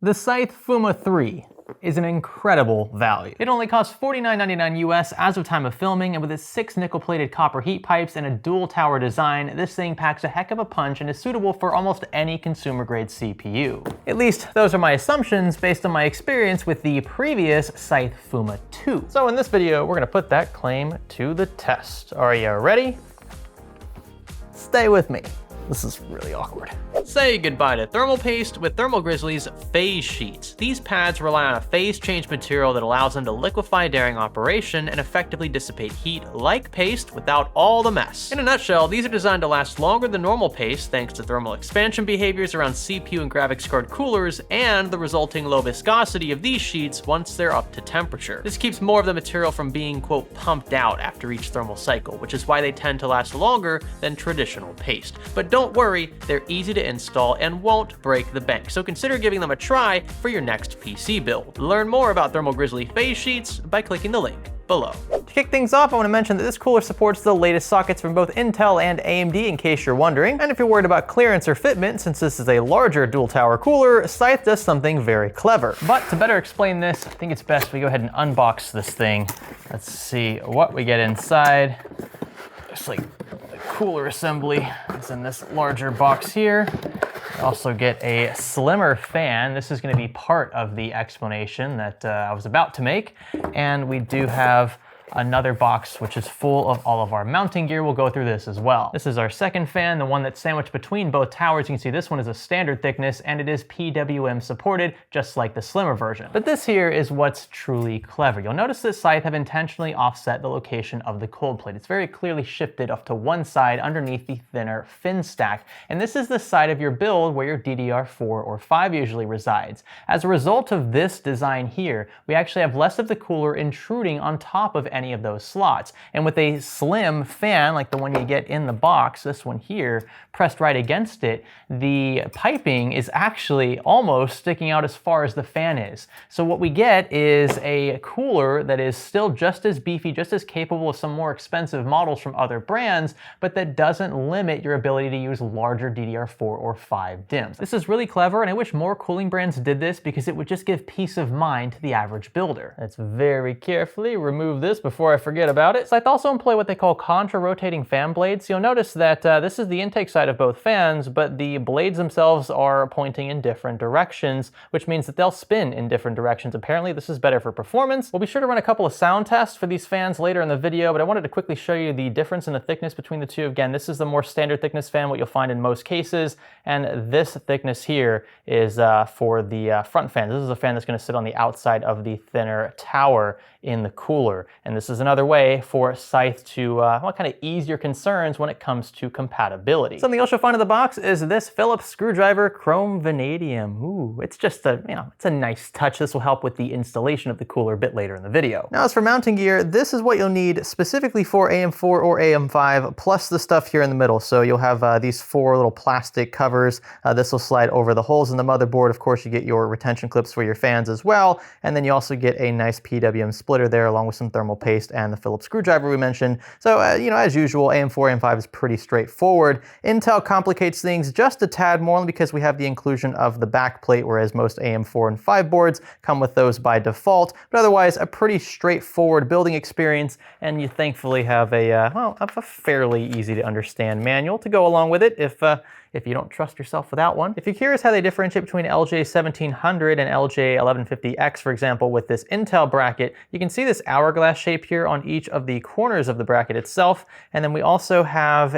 The Scythe Fuma 3 is an incredible value. It only costs $49.99 US as of time of filming, and with its 6 nickel-plated copper heat pipes and a dual tower design, this thing packs a heck of a punch and is suitable for almost any consumer-grade CPU. At least, those are my assumptions based on my experience with the previous Scythe Fuma 2. So in this video, we're gonna put that claim to the test. Are you ready? Stay with me. This is really awkward. Say goodbye to thermal paste with Thermal Grizzly's phase sheets. These pads rely on a phase change material that allows them to liquefy during operation and effectively dissipate heat like paste without all the mess. In a nutshell, these are designed to last longer than normal paste thanks to thermal expansion behaviors around CPU and graphics card coolers and the resulting low viscosity of these sheets once they're up to temperature. This keeps more of the material from being, quote, pumped out after each thermal cycle, which is why they tend to last longer than traditional paste. But don't worry, they're easy to install and won't break the bank, so consider giving them a try for your next PC build. Learn more about Thermal Grizzly phase sheets by clicking the link below. To kick things off, I want to mention that this cooler supports the latest sockets from both Intel and AMD in case you're wondering. And if you're worried about clearance or fitment, since this is a larger dual tower cooler, Scythe does something very clever. But to better explain this, I think it's best we go ahead and unbox this thing. Let's see what we get inside. Just like the cooler assembly is in this larger box here. We also get a slimmer fan. This is going to be part of the explanation that I was about to make. And we do have another box which is full of all of our mounting gear. We'll go through this as well. This is our second fan, the one that's sandwiched between both towers. You can see this one is a standard thickness and it is PWM supported, just like the slimmer version. But this here is what's truly clever. You'll notice that Scythe have intentionally offset the location of the cold plate. It's very clearly shifted off to one side underneath the thinner fin stack. And this is the side of your build where your DDR4 or 5 usually resides. As a result of this design here, we actually have less of the cooler intruding on top of any of those slots. And with a slim fan, like the one you get in the box, this one here, pressed right against it, the piping is actually almost sticking out as far as the fan is. So what we get is a cooler that is still just as beefy, just as capable of some more expensive models from other brands, but that doesn't limit your ability to use larger DDR4 or 5 DIMMs. This is really clever, and I wish more cooling brands did this because it would just give peace of mind to the average builder. Let's very carefully remove this before I forget about it. Scythe also employ what they call contra rotating fan blades. You'll notice that this is the intake side of both fans, but the blades themselves are pointing in different directions, which means that they'll spin in different directions. Apparently this is better for performance. We'll be sure to run a couple of sound tests for these fans later in the video, but I wanted to quickly show you the difference in the thickness between the two. Again, this is the more standard thickness fan, what you'll find in most cases, and this thickness here is for the front fan. This is a fan that's going to sit on the outside of the thinner tower in the cooler, and this is another way for Scythe to kind of ease your concerns when it comes to compatibility. Something else you'll find in the box is this Phillips screwdriver chrome vanadium. Ooh, it's just a, it's a nice touch. This will help with the installation of the cooler a bit later in the video. Now as for mounting gear, this is what you'll need specifically for AM4 or AM5, plus the stuff here in the middle. So you'll have these 4 little plastic covers. This will slide over the holes in the motherboard. Of course, you get your retention clips for your fans as well, and then you also get a nice PWM splitter there along with some thermal paste and the Phillips screwdriver we mentioned. So, as usual, AM4, AM5 is pretty straightforward. Intel complicates things just a tad more because we have the inclusion of the back plate, whereas most AM4 and 5 boards come with those by default. But otherwise, a pretty straightforward building experience, and you thankfully have a fairly easy to understand manual to go along with it if you don't trust yourself without one. If you're curious how they differentiate between LJ1700 and LJ1150X, for example, with this Intel bracket, you can see this hourglass shape here on each of the corners of the bracket itself. And then we also have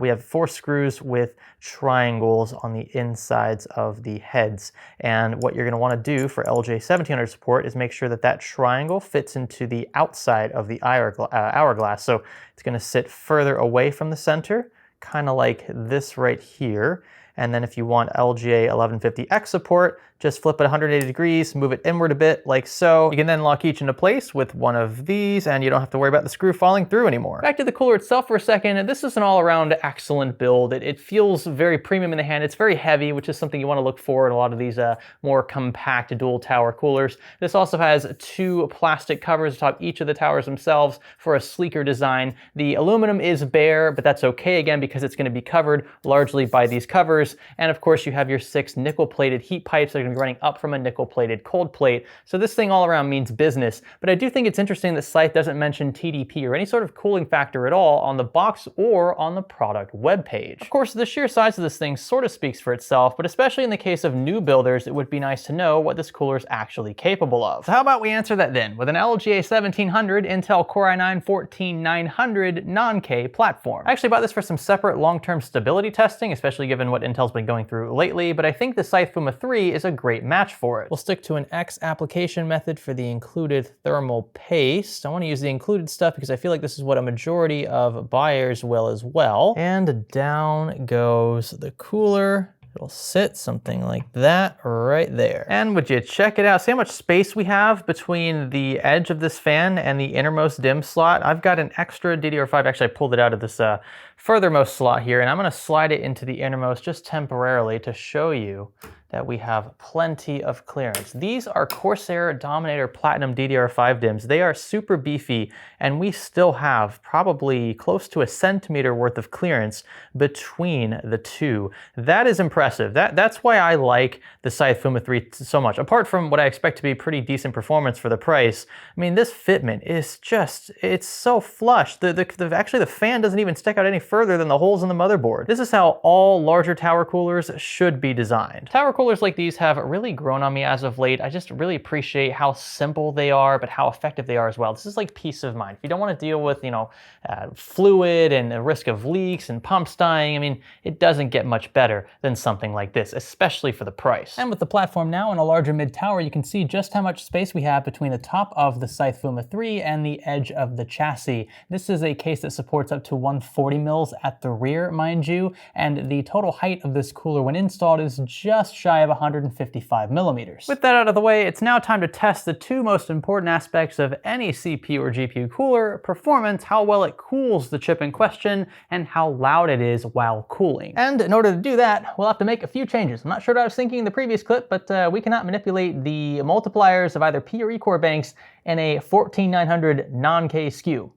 we have 4 screws with triangles on the insides of the heads. And what you're gonna wanna do for LJ1700 support is make sure that that triangle fits into the outside of the hourglass. So it's gonna sit further away from the center, kind of like this right here. And then if you want LJ1150X support, just flip it 180 degrees, move it inward a bit like so. You can then lock each into place with one of these and you don't have to worry about the screw falling through anymore. Back to the cooler itself for a second. This is an all-around excellent build. It feels very premium in the hand. It's very heavy, which is something you want to look for in a lot of these more compact dual tower coolers. This also has 2 plastic covers atop each of the towers themselves for a sleeker design. The aluminum is bare, but that's okay again because it's going to be covered largely by these covers. And of course you have your 6 nickel-plated heat pipes that are going going to be running up from a nickel-plated cold plate. So this thing all around means business. But I do think it's interesting that Scythe doesn't mention TDP or any sort of cooling factor at all on the box or on the product webpage. Of course, the sheer size of this thing sort of speaks for itself, but especially in the case of new builders, it would be nice to know what this cooler is actually capable of. So how about we answer that then with an LGA 1700 Intel Core i9-14900 non-K platform. I actually bought this for some separate long-term stability testing, especially given what Intel's been going through lately, but I think the Scythe Fuma 3 is a great match for it. We'll stick to an X application method for the included thermal paste. I want to use the included stuff because I feel like this is what a majority of buyers will as well. And down goes the cooler. It'll sit something like that right there. And would you check it out? See how much space we have between the edge of this fan and the innermost DIMM slot? I've got an extra DDR5. Actually, I pulled it out of this furthermost slot here, and I'm gonna slide it into the innermost just temporarily to show you that we have plenty of clearance. These are Corsair Dominator Platinum DDR5 DIMMs. They are super beefy, and we still have probably close to a centimeter worth of clearance between the two. That is impressive. That's why I like the Scythe Fuma 3 so much. Apart from what I expect to be pretty decent performance for the price, I mean, this fitment is just, it's so flush. Actually, the fan doesn't even stick out any further than the holes in the motherboard. This is how all larger tower coolers should be designed. Tower coolers like these have really grown on me as of late. I just really appreciate how simple they are, but how effective they are as well. This is like peace of mind. If you don't want to deal with, fluid and the risk of leaks and pumps dying, I mean, it doesn't get much better than something like this, especially for the price. And with the platform now in a larger mid-tower, you can see just how much space we have between the top of the Scythe Fuma 3 and the edge of the chassis. This is a case that supports up to 140 mils at the rear, mind you, and the total height of this cooler when installed is just shy of 155 millimeters. With that out of the way, it's now time to test the two most important aspects of any CPU or GPU cooler: performance, how well it cools the chip in question, and how loud it is while cooling. And in order to do that, we'll have to make a few changes. I'm not sure what I was thinking in the previous clip, but we cannot manipulate the multipliers of either P or E core banks in a 14900 non-K SKU.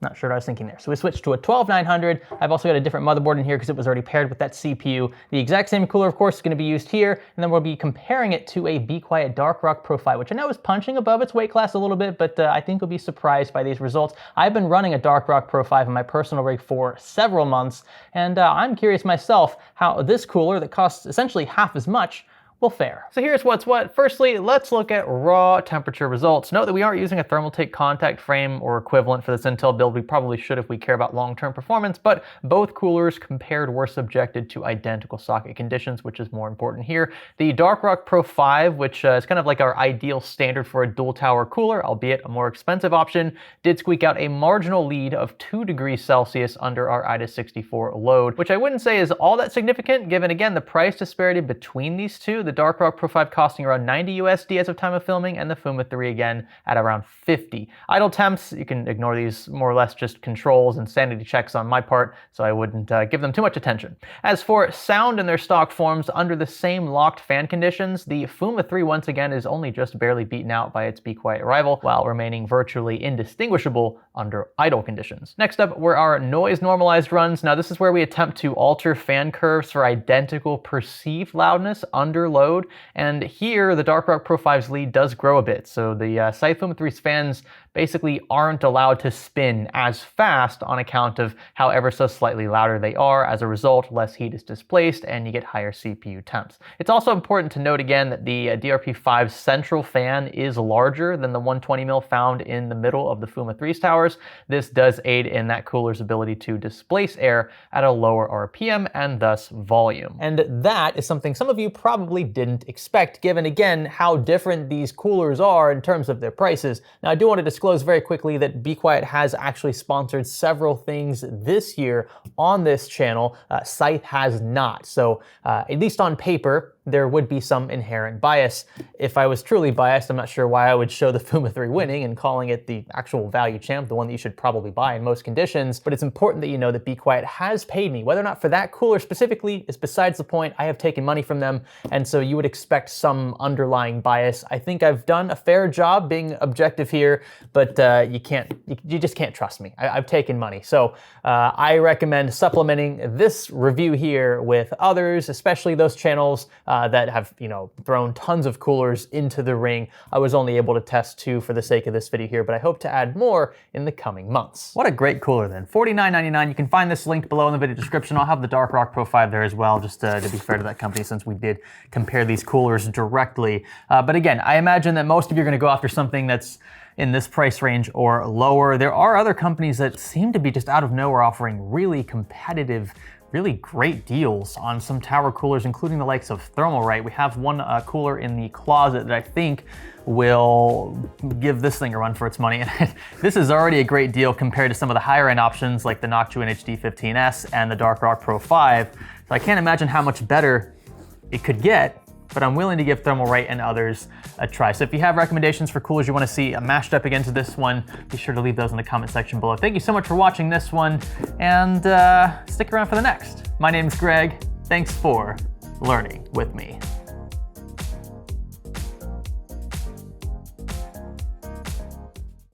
Not sure what I was thinking there. So we switched to a 12900. I've also got a different motherboard in here because it was already paired with that CPU. The exact same cooler, of course, is going to be used here, and then we'll be comparing it to a Be Quiet Dark Rock Pro 5, which I know is punching above its weight class a little bit, but I think you'll be surprised by these results. I've been running a Dark Rock Pro 5 in my personal rig for several months, and I'm curious myself how this cooler that costs essentially half as much will fare. So here's what's what. Firstly, let's look at raw temperature results. Note that we aren't using a Thermaltake contact frame or equivalent for this Intel build. We probably should if we care about long-term performance, but both coolers compared were subjected to identical socket conditions, which is more important here. The Dark Rock Pro 5, which is kind of like our ideal standard for a dual tower cooler, albeit a more expensive option, did squeak out a marginal lead of 2 degrees Celsius under our IDA64 load, which I wouldn't say is all that significant given, again, the price disparity between these two. The Dark Rock Pro 5 costing around 90 USD as of time of filming, and the Fuma 3 again at around 50. Idle temps, you can ignore these, more or less just controls and sanity checks on my part, so I wouldn't give them too much attention. As for sound in their stock forms, under the same locked fan conditions, the Fuma 3 once again is only just barely beaten out by its Be Quiet rival, while remaining virtually indistinguishable under idle conditions. Next up were our noise normalized runs. Now this is where we attempt to alter fan curves for identical perceived loudness under load, and here the Dark Rock Pro 5's lead does grow a bit, so the Scythe Fuma 3's fans basically aren't allowed to spin as fast on account of how ever so slightly louder they are. As a result, less heat is displaced and you get higher CPU temps. It's also important to note again that the DRP5's central fan is larger than the 120mm found in the middle of the Fuma 3's towers. This does aid in that cooler's ability to displace air at a lower RPM and thus volume. And that is something some of you probably didn't expect, given again how different these coolers are in terms of their prices. Now I do want to disclose very quickly that Be Quiet has actually sponsored several things this year on this channel. Scythe has not, so at least on paper, there would be some inherent bias. If I was truly biased, I'm not sure why I would show the Fuma 3 winning and calling it the actual value champ, the one that you should probably buy in most conditions. But it's important that you know that Be Quiet has paid me. Whether or not for that cooler specifically is besides the point. I have taken money from them, and so you would expect some underlying bias. I think I've done a fair job being objective here, but you just can't trust me. I've taken money. So I recommend supplementing this review here with others, especially those channels that have, you know, thrown tons of coolers into the ring. I was only able to test 2 for the sake of this video here, but I hope to add more in the coming months. What a great cooler then. $49.99. You can find this linked below in the video description. I'll have the Dark Rock Pro 5 there as well, just to be fair to that company, since we did compare these coolers directly. But again, I imagine that most of you are gonna go after something that's in this price range or lower. There are other companies that seem to be just out of nowhere offering really competitive, really great deals on some tower coolers, including the likes of Thermalright. We have one cooler in the closet that I think will give this thing a run for its money. And this is already a great deal compared to some of the higher end options like the Noctua HD15S and the Dark Rock Pro 5. So I can't imagine how much better it could get, but I'm willing to give Thermalright and others a try. So if you have recommendations for coolers you want to see mashed up against this one, be sure to leave those in the comment section below. Thank you so much for watching this one, and stick around for the next. My name's Greg. Thanks for learning with me.